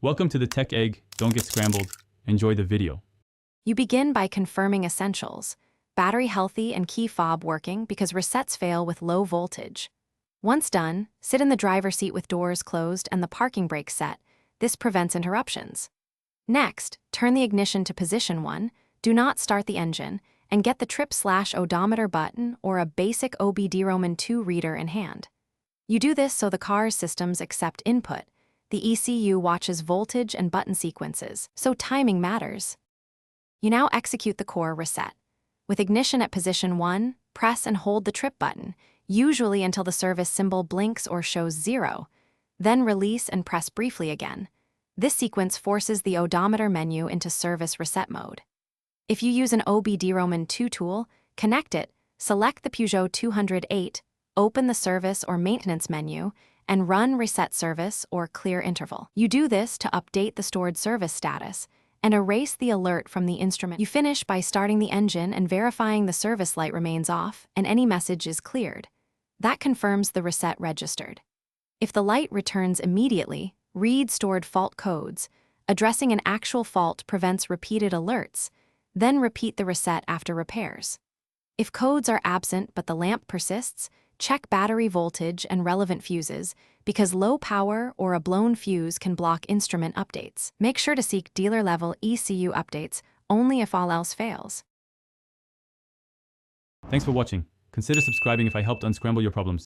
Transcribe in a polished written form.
Welcome to the Tech Egg. Don't get scrambled. Enjoy the video. You begin by confirming essentials: battery healthy and key fob working because resets fail with low voltage. Once done, sit in the driver's seat with doors closed and the parking brake set. This prevents interruptions. Next, turn the ignition to position 1, do not start the engine, and get the trip/odometer button or a basic OBD-Roman 2 reader in hand. You do this so the car's systems accept input. The ECU watches voltage and button sequences, so timing matters. You now execute the core reset. With ignition at position 1, press and hold the trip button, usually until the service symbol blinks or shows 0. Then release and press briefly again. This sequence forces the odometer menu into service reset mode. If you use an OBD-Roman 2 tool, connect it, select the Peugeot 208, open the service or maintenance menu, and run reset service or clear interval. You do this to update the stored service status and erase the alert from the instrument. You finish by starting the engine and verifying the service light remains off and any message is cleared. That confirms the reset registered. If the light returns immediately, read stored fault codes. Addressing an actual fault prevents repeated alerts. Then repeat the reset after repairs. If codes are absent but the lamp persists, check battery voltage and relevant fuses because low power or a blown fuse can block instrument updates. Make sure to seek dealer-level ECU updates only if all else fails. Thanks for watching. Consider subscribing if I helped unscramble your problems.